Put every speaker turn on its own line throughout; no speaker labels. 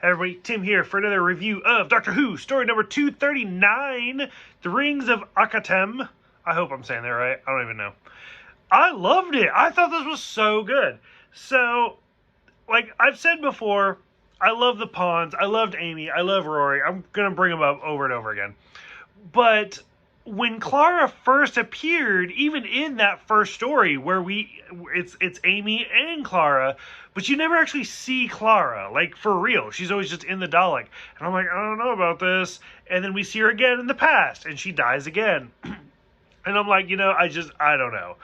Hey everybody, Tim here for another review of Doctor Who, story number 239, The Rings of Akhaten. I hope I'm saying that right. I don't even know. I loved it. I thought this was so good. So, like I've said before, I love the Pawns. I loved Amy. I love Rory. I'm going to bring them up over and over again. But when Clara first appeared, even in that first story where it's Amy and Clara, but you never actually see Clara, like for real. She's always just in the Dalek. And I'm like, I don't know about this. And then we see her again in the past and she dies again. And I'm like, I don't know.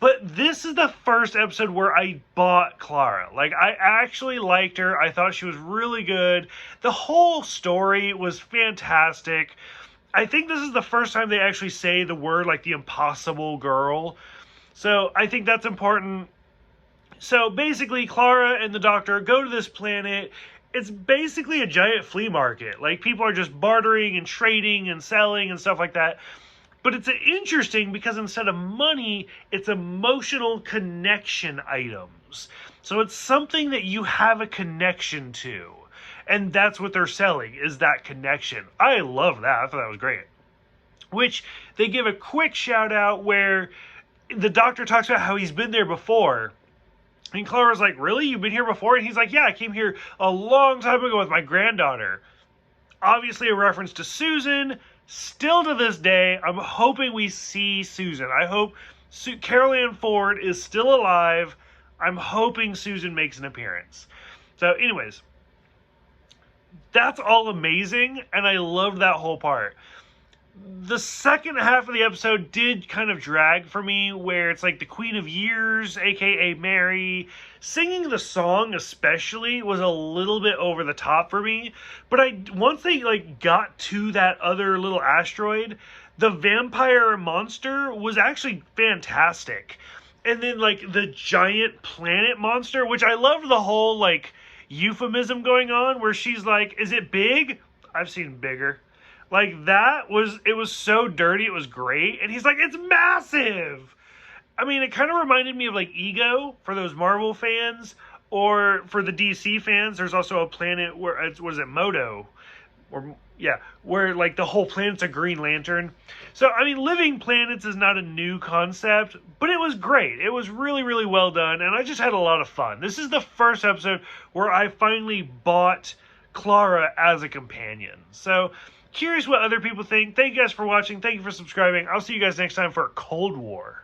But this is the first episode where I bought Clara. Like, I actually liked her. I thought she was really good. The whole story was fantastic. I think this is the first time they actually say the word, like, the impossible girl. So I think that's important. So basically, Clara and the Doctor go to this planet. It's basically a giant flea market. Like, people are just bartering and trading and selling and stuff like that. But it's interesting because instead of money, it's emotional connection items. So it's something that you have a connection to. And that's what they're selling, is that connection. I love that. I thought that was great. Which they give a quick shout out where the Doctor talks about how he's been there before. And Clara's like, really? You've been here before? And he's like, yeah, I came here a long time ago with my granddaughter. Obviously a reference to Susan. Still to this day, I'm hoping we see Susan. I hope Carol Ann Ford is still alive. I'm hoping Susan makes an appearance. So anyways, that's all amazing, and I loved that whole part. The second half of the episode did kind of drag for me, where it's like the Queen of Years, aka Mary, singing the song especially was a little bit over the top for me. But once they like got to that other little asteroid, the vampire monster was actually fantastic. And then like the giant planet monster, which I loved the whole like euphemism going on where she's like, is it big? I've seen bigger. Like, it was so dirty, it was great. And he's like, it's massive! I mean, it kind of reminded me of, like, Ego, for those Marvel fans. Or, for the DC fans, there's also a planet where, Modo? Where, like, the whole planet's a Green Lantern. So, I mean, living planets is not a new concept, but it was great. It was really, really well done, and I just had a lot of fun. This is the first episode where I finally bought Clara as a companion. So, curious what other people think. Thank you guys for watching. Thank you for subscribing. I'll see you guys next time for Cold War.